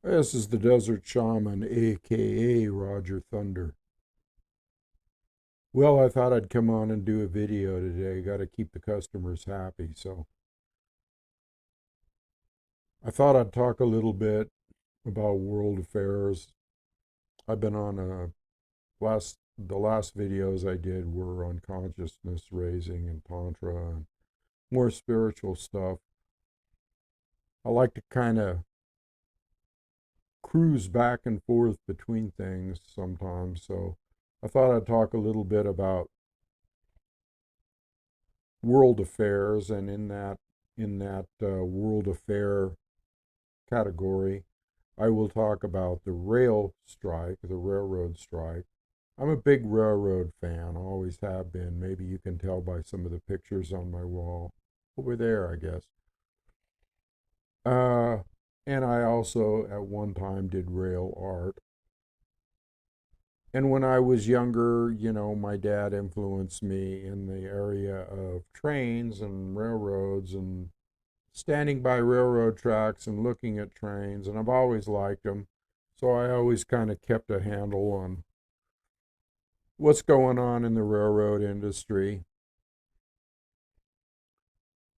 This is the Desert Shaman, aka Roger Thunder. Well, I thought I'd come on and do a video today. Got to keep the customers happy. So I thought I'd talk a little bit about world affairs. I've been on the last videos I did were on consciousness raising and Tantra and more spiritual stuff. I like to kind of cruise back and forth between things sometimes. So I thought I'd talk a little bit about world affairs, and in that world affair category, I will talk about the rail strike, the railroad strike. I'm a big railroad fan, always have been. Maybe you can tell by some of the pictures on my wall over there, I guess. Uh, and I also at one time did rail art. And when I was younger, my dad influenced me in the area of trains and railroads and standing by railroad tracks and looking at trains. And I've always liked them. So I always kind of kept a handle on what's going on in the railroad industry.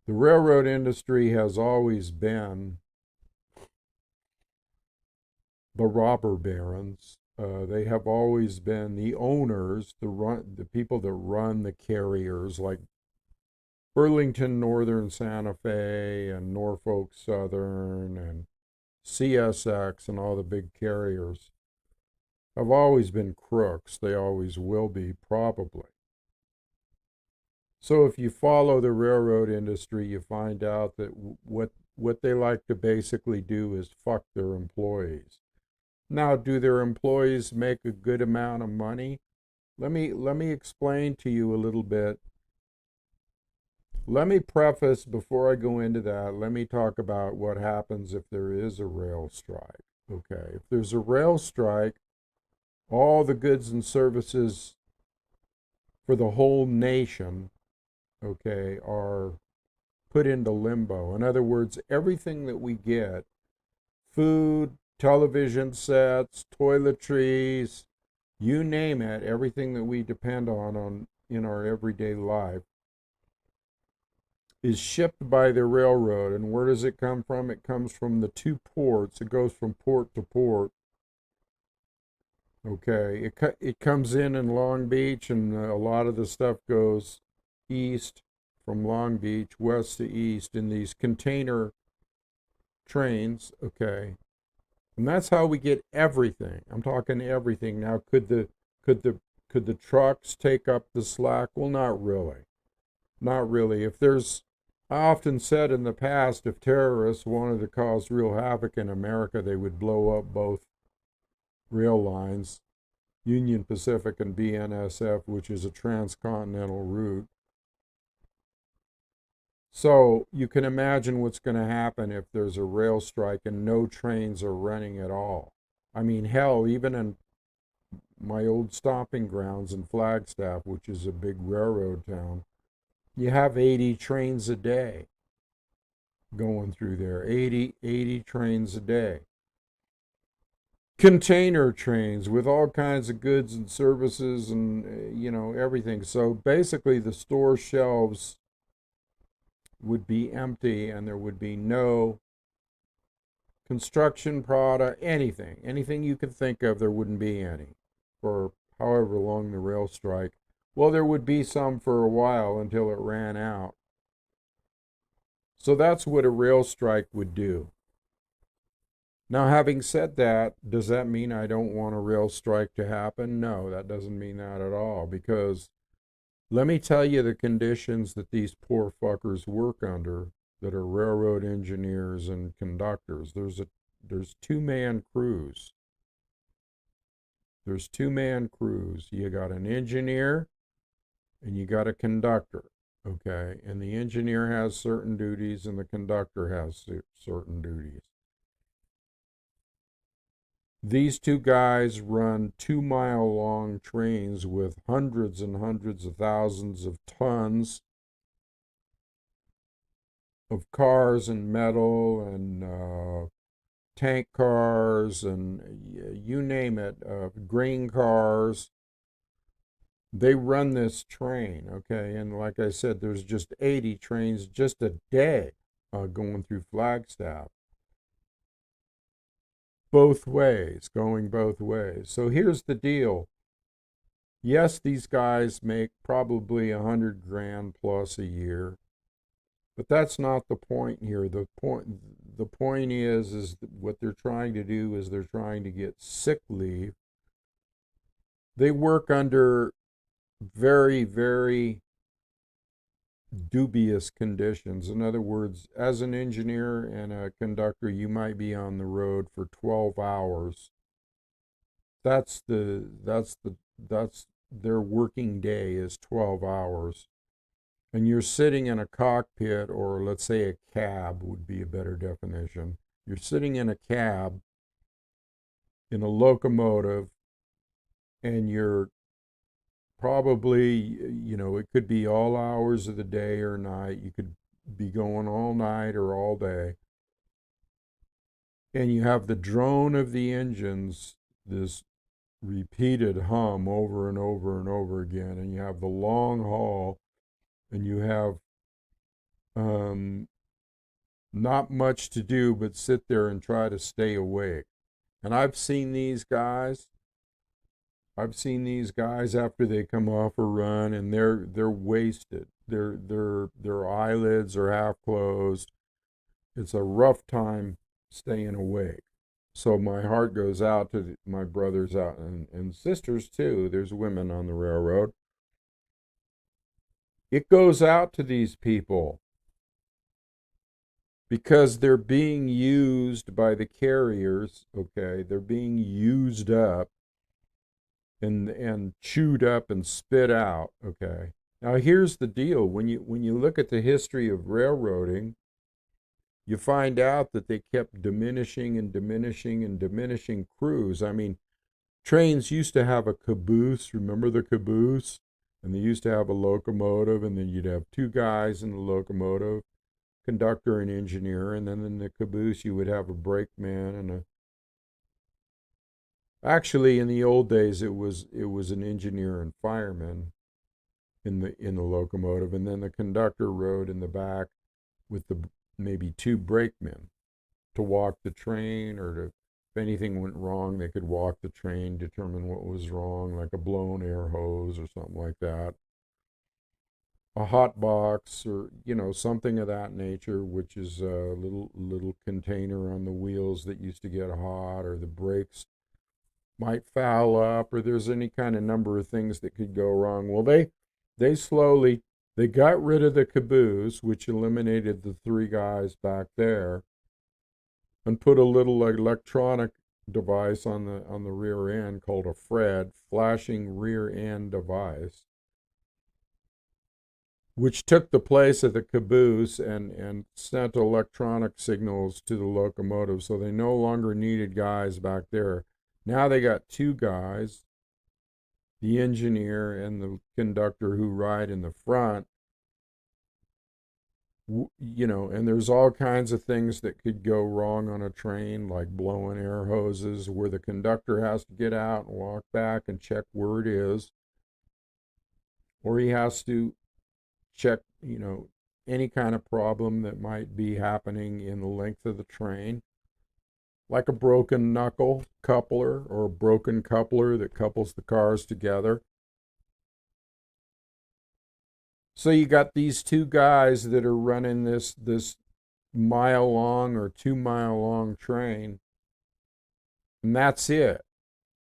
The railroad industry has always been the robber barons. They have always been the owners, the people that run the carriers, like Burlington Northern Santa Fe and Norfolk Southern and CSX and all the big carriers have always been crooks. They always will be, probably. So if you follow the railroad industry, you find out that what they like to basically do is fuck their employees. Now, do their employees make a good amount of money? Let me explain to you a little bit. Let me preface before I go into that. Let me talk about what happens if there is a rail strike. Okay, if there's a rail strike, all the goods and services for the whole nation, okay, are put into limbo. In other words, everything that we get, food, television sets, toiletries, you name it, everything that we depend on in our everyday life is shipped by the railroad. And where does it come from? It comes from the two ports. It goes from port to port. Okay, it comes in Long Beach, and a lot of the stuff goes east from Long Beach, west to east in these container trains. Okay, and that's how we get everything. I'm talking everything. Now, could the could the trucks take up the slack? Well, not really. Not really. If there's I often said in the past, if terrorists wanted to cause real havoc in America, they would blow up both rail lines, Union Pacific and BNSF, which is a transcontinental route. So you can imagine what's going to happen if there's a rail strike and no trains are running at all. I mean, hell, even in my old stomping grounds in Flagstaff, which is a big railroad town, you have 80 trains a day going through there. 80 trains a day. Container trains with all kinds of goods and services and, everything. So basically, the store shelves would be empty and there would be no construction product, anything you could think of, there wouldn't be any for however long the rail strike. Well, there would be some for a while until it ran out. So that's what a rail strike would do. Now, having said that, does that mean I don't want a rail strike to happen? No, that doesn't mean that at all, because let me tell you the conditions that these poor fuckers work under that are railroad engineers and conductors. There's two-man crews. There's two-man crews. You got an engineer and you got a conductor, okay? And the engineer has certain duties and the conductor has certain duties. These two guys run 2-mile long trains with hundreds and hundreds of thousands of tons of cars and metal and tank cars and you name it, grain cars. They run this train, okay? And like I said, there's just 80 trains just a day going through Flagstaff. Both ways, going both ways. So here's the deal. Yes, these guys make probably 100 grand plus a year, but that's not the point here. The point is what they're trying to do is they're trying to get sick leave. They work under very, very dubious conditions. In other words, as an engineer and a conductor, you might be on the road for 12 hours. That's their working day is 12 hours. And you're sitting in a cockpit, or let's say a cab would be a better definition. You're sitting in a cab in a locomotive, and you're probably, it could be all hours of the day or night. You could be going all night or all day. And you have the drone of the engines, this repeated hum over and over and over again. And you have the long haul, and you have not much to do but sit there and try to stay awake. And I've seen these guys after they come off a run, and they're wasted. Their eyelids are half closed. It's a rough time staying awake. So my heart goes out to my brothers out and sisters too. There's women on the railroad. It goes out to these people because they're being used by the carriers, okay? They're being used up and chewed up and spit out, okay? Now here's the deal. When you look at the history of railroading, you find out that they kept diminishing and diminishing and diminishing crews. I mean, trains used to have a caboose. Remember the caboose? And they used to have a locomotive, and then you'd have two guys in the locomotive, conductor and engineer, and then in the caboose you would have a brakeman and a... Actually, in the old days, it was an engineer and fireman in the locomotive, and then the conductor rode in the back with the maybe two brakemen to walk the train, or to, if anything went wrong, they could walk the train, determine what was wrong, like a blown air hose or something like that, a hot box, or something of that nature, which is a little container on the wheels that used to get hot, or the brakes might foul up, or there's any kind of number of things that could go wrong. Well, they got rid of the caboose, which eliminated the three guys back there, and put a little electronic device on the rear end called a FRED, flashing rear end device, which took the place of the caboose and sent electronic signals to the locomotive. So they no longer needed guys back there. Now they got two guys, the engineer and the conductor, who ride in the front. And there's all kinds of things that could go wrong on a train, like blowing air hoses, where the conductor has to get out and walk back and check where it is, or he has to check, any kind of problem that might be happening in the length of the train, like a broken knuckle coupler, or a broken coupler that couples the cars together. So you got these two guys that are running this mile long or 2 mile long train, and that's it.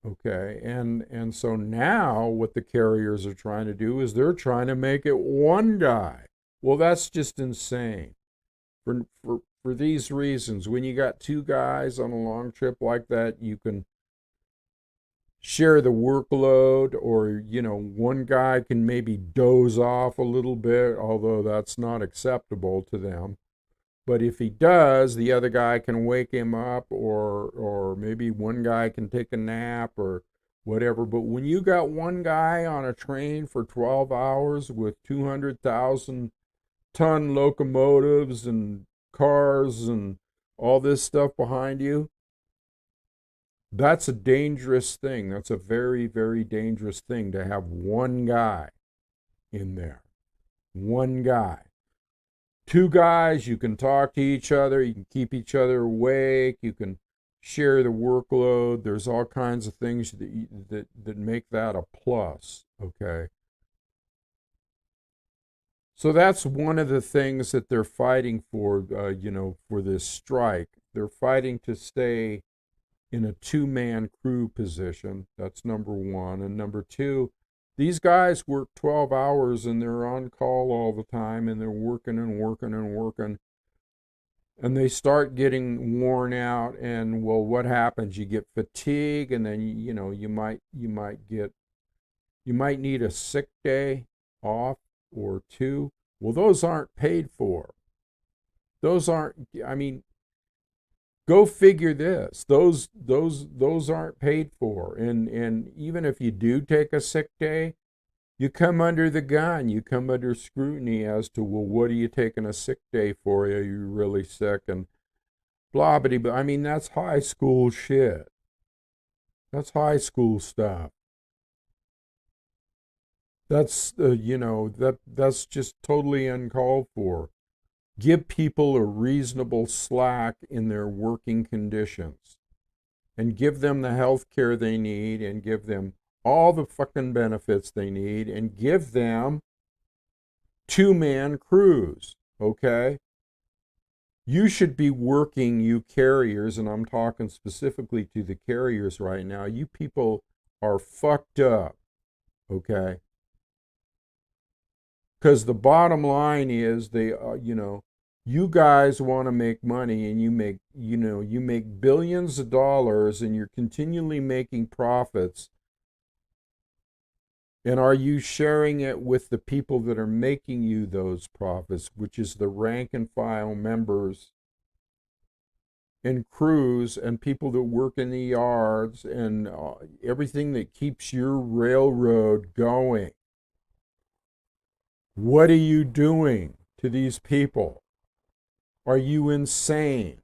Okay, and so now what the carriers are trying to do is they're trying to make it one guy. Well, that's just insane. For these reasons, when you got two guys on a long trip like that, you can share the workload, or one guy can maybe doze off a little bit, although that's not acceptable to them. But if he does, the other guy can wake him up, or maybe one guy can take a nap or whatever. But when you got one guy on a train for 12 hours with 200,000 ton locomotives and cars and all this stuff behind you, That's a dangerous thing. That's a very, very dangerous thing to have one guy in there. One guy. Two guys, you can talk to each other, you can keep each other awake, you can share the workload. There's all kinds of things that make that a plus, okay? So that's one of the things that they're fighting for, for this strike. They're fighting to stay in a two-man crew position. That's number one. And number two, these guys work 12 hours and they're on call all the time and they're working and working and working. And they start getting worn out, and well, what happens? You get fatigue, and then you might need a sick day off or two. Well, those aren't paid for. Those aren't, I mean, go figure this. Those aren't paid for. And even if you do take a sick day, you come under the gun. You come under scrutiny as to, well, what are you taking a sick day for? Are you really sick? And blah, blah, blah. I mean, that's high school shit. That's high school stuff. That's, that's just totally uncalled for. Give people a reasonable slack in their working conditions and give them the health care they need and give them all the fucking benefits they need and give them two-man crews, okay? You should be working, you carriers, and I'm talking specifically to the carriers right now. You people are fucked up, okay? Because the bottom line is you guys want to make money and you make billions of dollars and you're continually making profits. And are you sharing it with the people that are making you those profits, which is the rank and file members and crews and people that work in the yards and everything that keeps your railroad going? What are you doing to these people? Are you insane?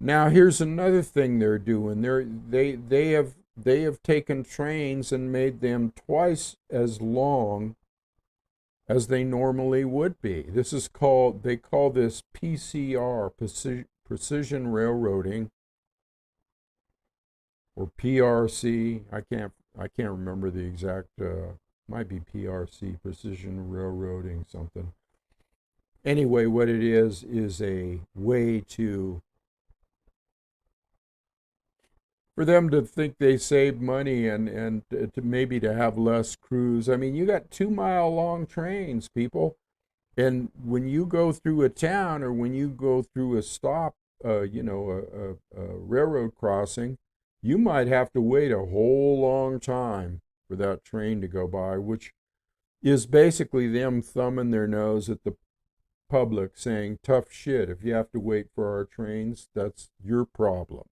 Now here's another thing they're doing. They have taken trains and made them twice as long as they normally would be. They call this PCR, precision railroading, or PRC. I can't remember the exact. Might be PRC, precision railroading something. Anyway, what it is a way for them to think they save money and to maybe to have less crews. I mean, you got 2-mile long trains, people, and when you go through a town or when you go through a stop, a railroad crossing, you might have to wait a whole long time for that train to go by, which is basically them thumbing their nose at the public saying, tough shit, if you have to wait for our trains, that's your problem.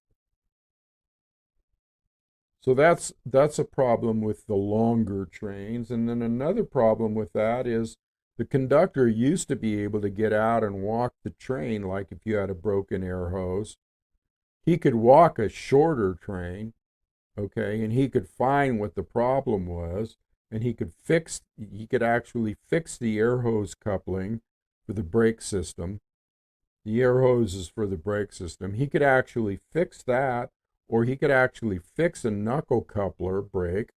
So that's a problem with the longer trains. And then another problem with that is the conductor used to be able to get out and walk the train, like if you had a broken air hose. He could walk a shorter train, okay, and he could find what the problem was, and he could actually fix the air hose coupling for the brake system. The air hose is for the brake system. He could actually fix that, or he could actually fix a knuckle coupler brake,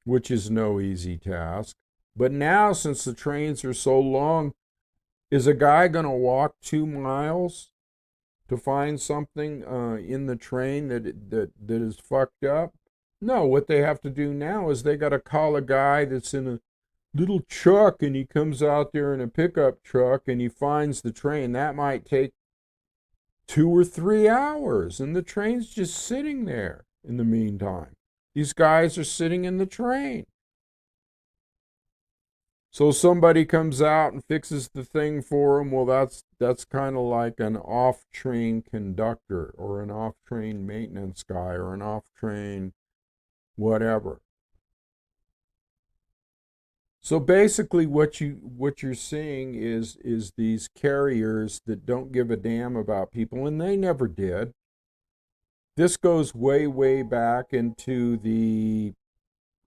which is no easy task. But now, since the trains are so long, is a guy going to walk 2 miles to find something in the train that is fucked up? No, what they have to do now is they got to call a guy that's in a little truck, and he comes out there in a pickup truck and he finds the train. That might take 2 or 3 hours, and the train's just sitting there in the meantime. These guys are sitting in the train. So somebody comes out and fixes the thing for them. Well, that's kind of like an off-train conductor or an off-train maintenance guy or an off-train whatever. So basically what you're seeing is these carriers that don't give a damn about people, and they never did. This goes way back into the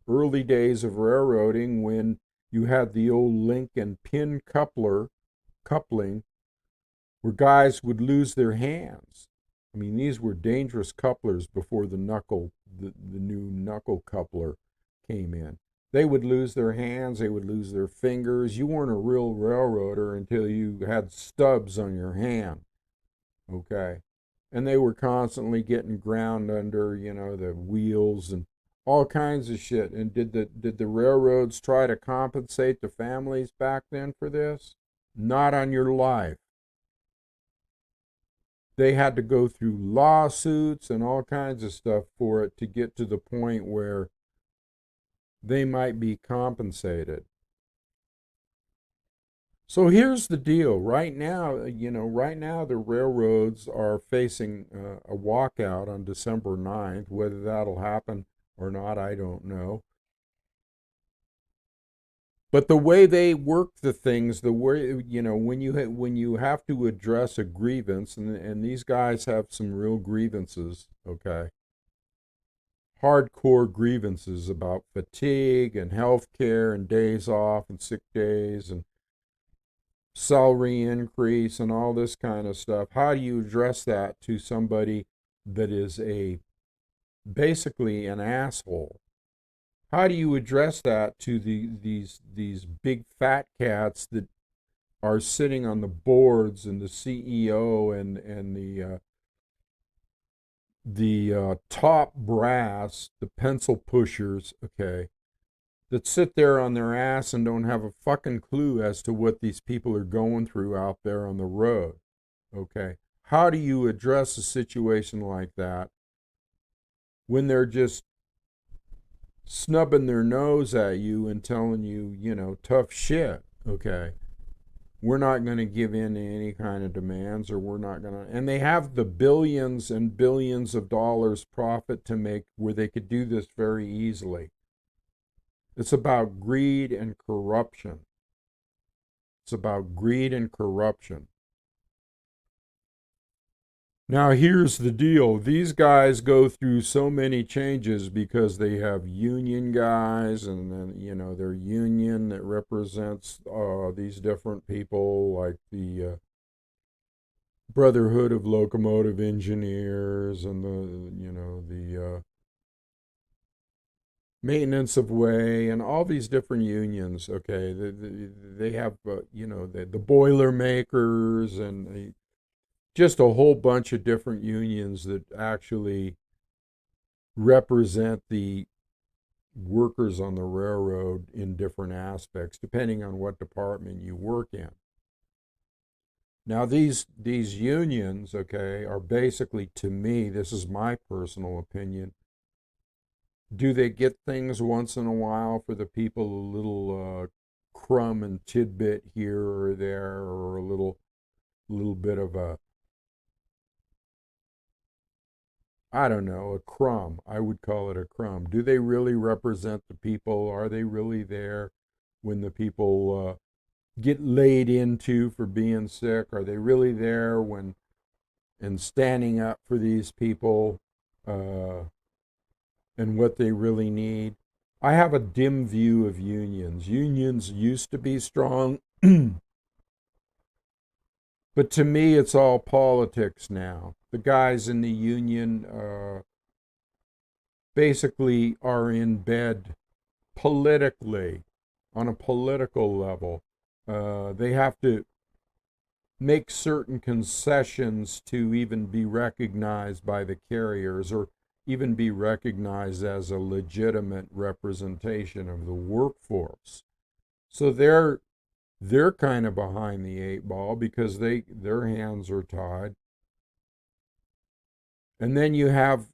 early days of railroading when you had the old link and pin coupling where guys would lose their hands. I mean, these were dangerous couplers before the new knuckle coupler came in. They would lose their hands, they would lose their fingers. You weren't a real railroader until you had stubs on your hand, okay? And they were constantly getting ground under, the wheels and all kinds of shit. And did the railroads try to compensate the families back then for this? Not on your life. They had to go through lawsuits and all kinds of stuff for it to get to the point where they might be compensated. So here's the deal. Right now, the railroads are facing a walkout on December 9th. Whether that'll happen or not, I don't know. But the way they work the things, the way, when you have to address a grievance, and these guys have some real grievances, okay? Hardcore grievances about fatigue and health care and days off and sick days and salary increase and all this kind of stuff. How do you address that to somebody that is basically an asshole? How do you address that to these big fat cats that are sitting on the boards and the CEO and the top brass, the pencil pushers, okay, that sit there on their ass and don't have a fucking clue as to what these people are going through out there on the road, okay? How do you address a situation like that when they're just snubbing their nose at you and telling you, tough shit, okay? We're not going to give in to any kind of demands, or we're not going to. And they have the billions and billions of dollars profit to make where they could do this very easily. It's about greed and corruption. It's about greed and corruption. Now, here's the deal. These guys go through so many changes because they have union guys, and then, their union that represents these different people, like the Brotherhood of Locomotive Engineers and the Maintenance of Way and all these different unions, okay? They have, the boiler makers and just a whole bunch of different unions that actually represent the workers on the railroad in different aspects, depending on what department you work in. Now, these unions, okay, are basically, to me, this is my personal opinion, do they get things once in a while for the people, a little crumb and tidbit here or there, or a little bit of a, I don't know, a crumb. I would call it a crumb. Do they really represent the people? Are they really there when the people get laid into for being sick? Are they really there when and standing up for these people and what they really need? I have a dim view of unions. Unions used to be strong, but to me, it's all politics now. The guys in the union basically are in bed politically, on a political level. They have to make certain concessions to even be recognized by the carriers, or even be recognized as a legitimate representation of the workforce. So they're kind of behind the eight ball because their hands are tied. And then you have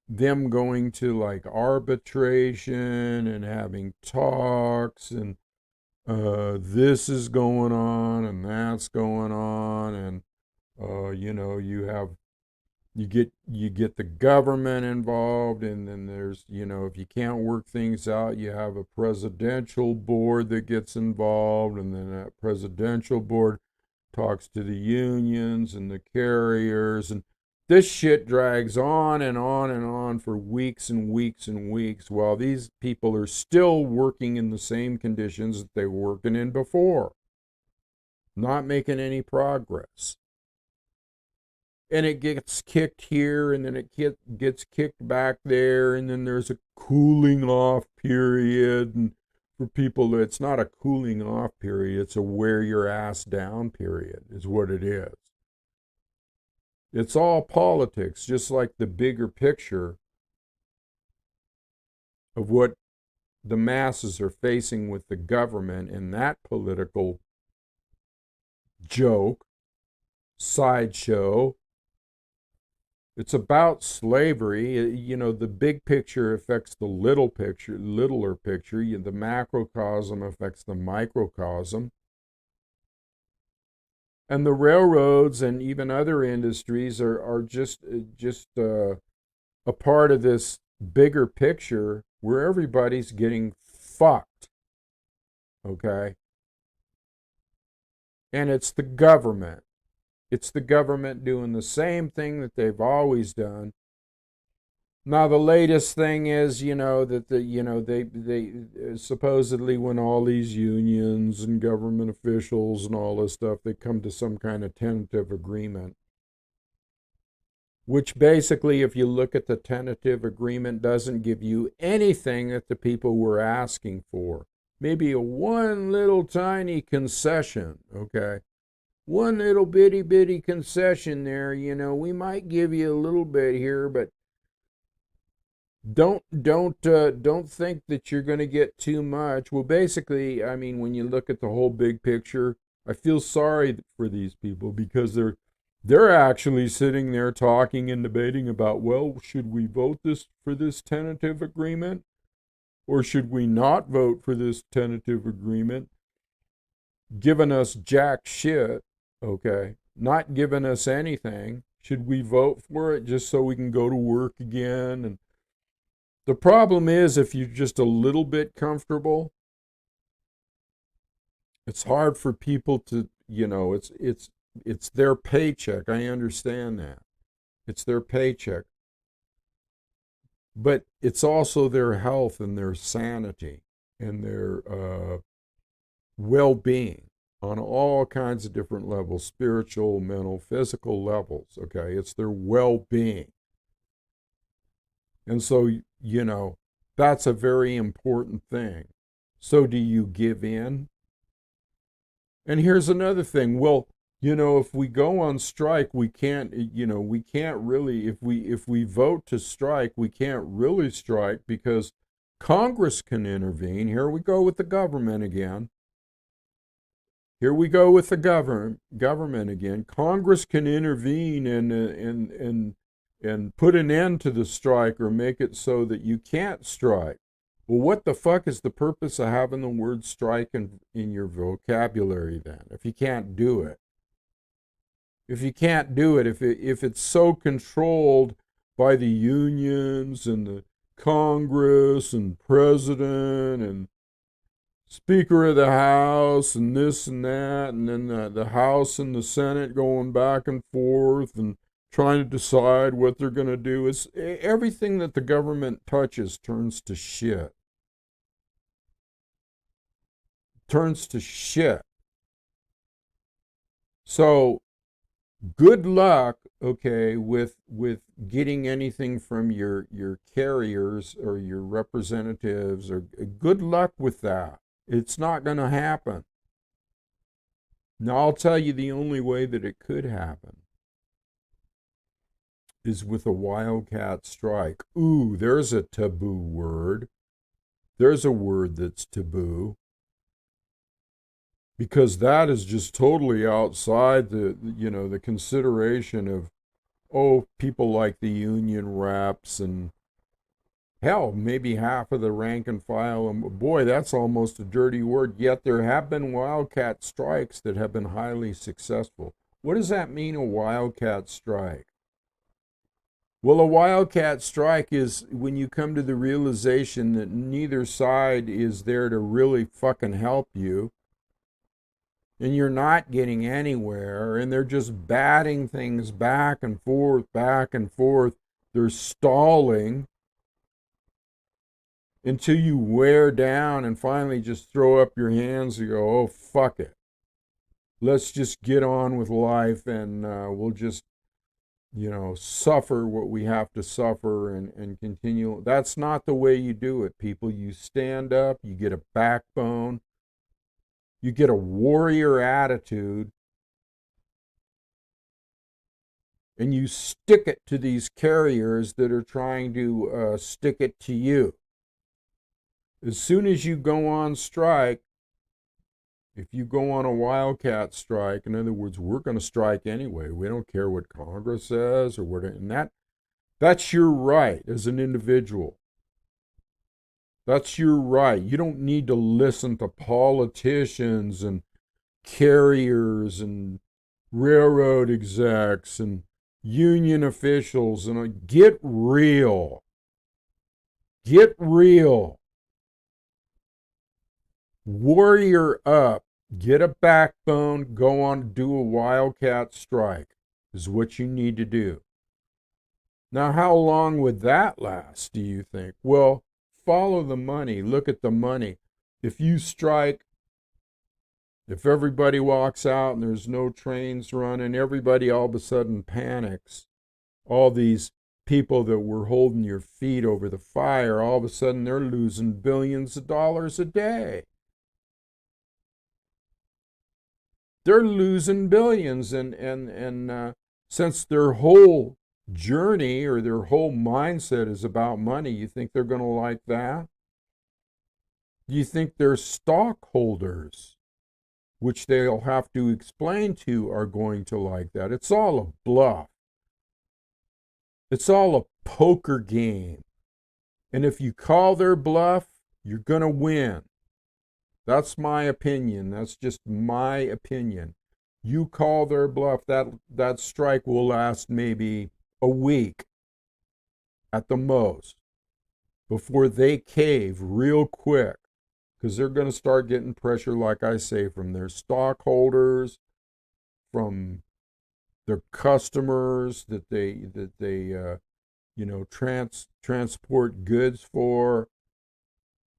them going to like arbitration and having talks, and this is going on and that's going on, and you have You get the government involved, and then there's, if you can't work things out, you have a presidential board that gets involved, and then that presidential board talks to the unions and the carriers, and this shit drags on and on and on for weeks and weeks and weeks while these people are still working in the same conditions that they were working in before, not making any progress. And it gets kicked here, and then it gets kicked back there, and then there's a cooling off period. And for people, it's not a cooling off period, it's a wear your ass down period, is what it is. It's all politics, just like the bigger picture of what the masses are facing with the government and that political joke, sideshow. It's about slavery. The big picture affects the littler picture. The macrocosm affects the microcosm. And the railroads and even other industries are just a part of this bigger picture where everybody's getting fucked. Okay? And it's the government. It's the government doing the same thing that they've always done. Now the latest thing is, that they supposedly, when all these unions and government officials and all this stuff, they come to some kind of tentative agreement. Which basically, if you look at the tentative agreement, doesn't give you anything that the people were asking for. Maybe one little tiny concession, okay? One little bitty concession there, we might give you a little bit here, but don't think that you're going to get too much. Well, basically, I mean, when you look at the whole big picture, I feel sorry for these people because they're actually sitting there talking and debating about, well, should we vote for this tentative agreement, or should we not vote for this tentative agreement? Giving us jack shit. Okay, not giving us anything. Should we vote for it just so we can go to work again? And the problem is, if you're just a little bit comfortable, it's hard for people to, it's their paycheck. I understand that. It's their paycheck. But it's also their health and their sanity and their well-being. On all kinds of different levels, spiritual, mental, physical levels, okay? It's their well-being. And so, that's a very important thing. So do you give in? And here's another thing. Well, if we go on strike, we can't really, if we vote to strike, we can't really strike because Congress can intervene. Here we go with the government again. Here we go with the government again. Congress can intervene and put an end to the strike or make it so that you can't strike. Well, what the fuck is the purpose of having the word strike in your vocabulary then, if you can't do it? If you can't do it, if it's so controlled by the unions and the Congress and president and Speaker of the House and this and that, and then the House and the Senate going back and forth and trying to decide what they're going to do. It's everything that the government touches turns to shit. Turns to shit. So good luck, okay, with getting anything from your carriers or your representatives, or good luck with that. It's not going to happen. Now, I'll tell you the only way that it could happen is with a wildcat strike. Ooh, there's a taboo word. There's a word that's taboo. Because that is just totally outside the consideration of, people like the union reps and hell, maybe half of the rank and file. And boy, that's almost a dirty word. Yet there have been wildcat strikes that have been highly successful. What does that mean, a wildcat strike? Well, a wildcat strike is when you come to the realization that neither side is there to really fucking help you, and you're not getting anywhere, and they're just batting things back and forth, back and forth. They're stalling until you wear down and finally just throw up your hands and go, oh, fuck it. Let's just get on with life, and we'll just, suffer what we have to suffer and continue. That's not the way you do it, people. You stand up, you get a backbone, you get a warrior attitude, and you stick it to these carriers that are trying to stick it to you. As soon as you go on strike, if you go on a wildcat strike, in other words, we're going to strike anyway. We don't care what Congress says or what, and that's your right as an individual. That's your right. You don't need to listen to politicians and carriers and railroad execs and union officials, and get real. Get real. Warrior up. Get a backbone. Go on to do a wildcat strike is what you need to do. Now, how long would that last, do you think? Well, follow the money. Look at the money. If you strike, if everybody walks out and there's no trains running, everybody all of a sudden panics. All these people that were holding your feet over the fire, all of a sudden they're losing billions of dollars a day. They're losing billions, and since their whole journey or their whole mindset is about money, you think they're going to like that? Do you think their stockholders, which they'll have to explain to, are going to like that? It's all a bluff. It's all a poker game. And if you call their bluff, you're going to win. That's my opinion. That's just my opinion. You call their bluff, that strike will last maybe a week at the most before they cave real quick, because they're going to start getting pressure, like I say, from their stockholders, from their customers that they transport goods for.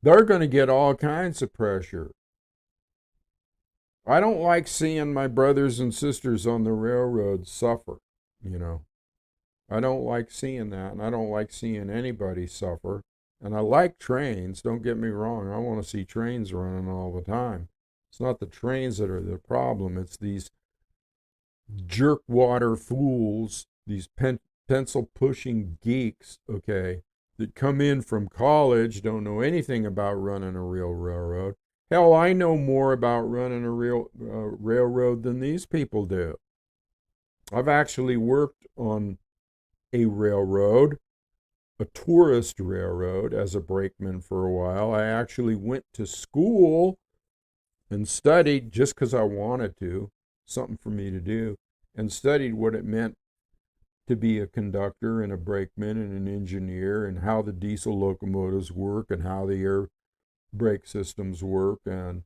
They're going to get all kinds of pressure. I don't like seeing my brothers and sisters on the railroad suffer, I don't like seeing that, and I don't like seeing anybody suffer. And I like trains, don't get me wrong. I want to see trains running all the time. It's not the trains that are the problem. It's these jerkwater fools, these pencil-pushing geeks, okay, that come in from college, don't know anything about running a real railroad. Hell, I know more about running a real railroad than these people do. I've actually worked on a railroad, a tourist railroad, as a brakeman for a while. I actually went to school and studied just because I wanted to, something for me to do, and studied what it meant to be a conductor and a brakeman and an engineer, and how the diesel locomotives work and how the air brake systems work, and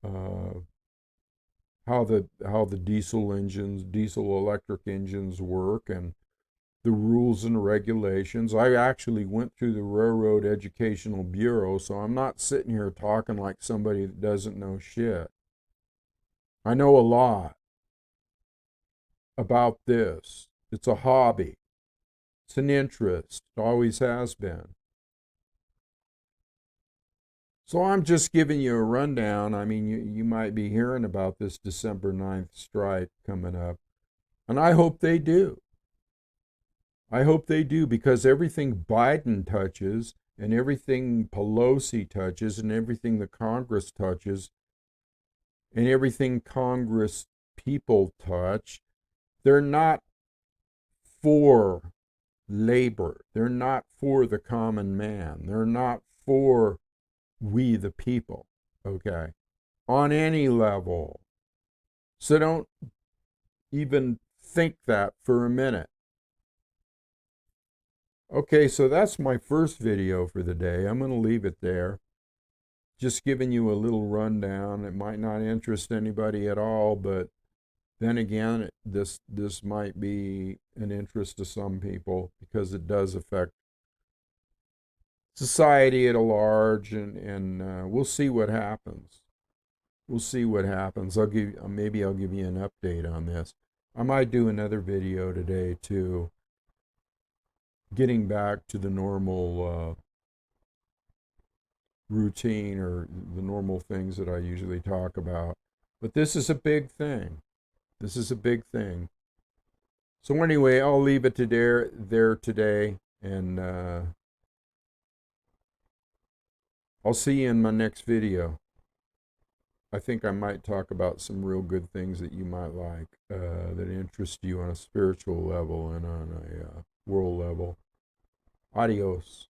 how the diesel electric engines work, and the rules and regulations. I actually went through the Railroad Educational Bureau, so I'm not sitting here talking like somebody that doesn't know shit. I know a lot about this. It's a hobby. It's an interest. It always has been. So I'm just giving you a rundown. I mean, you might be hearing about this December 9th strike coming up. And I hope they do. I hope they do, because everything Biden touches and everything Pelosi touches and everything the Congress touches and everything Congress people touch, they're not for labor. They're not for the common man. They're not for we the people, okay, on any level. So don't even think that for a minute. Okay, so that's my first video for the day. I'm going to leave it there. Just giving you a little rundown. It might not interest anybody at all, but then again, this might be an interest to some people because it does affect society at a large, and we'll see what happens. We'll see what happens. Maybe I'll give you an update on this. I might do another video today too, getting back to the normal routine or the normal things that I usually talk about. But this is a big thing. This is a big thing. So anyway, I'll leave it to there today, and I'll see you in my next video. I think I might talk about some real good things that you might like, that interest you on a spiritual level and on a world level. Adios.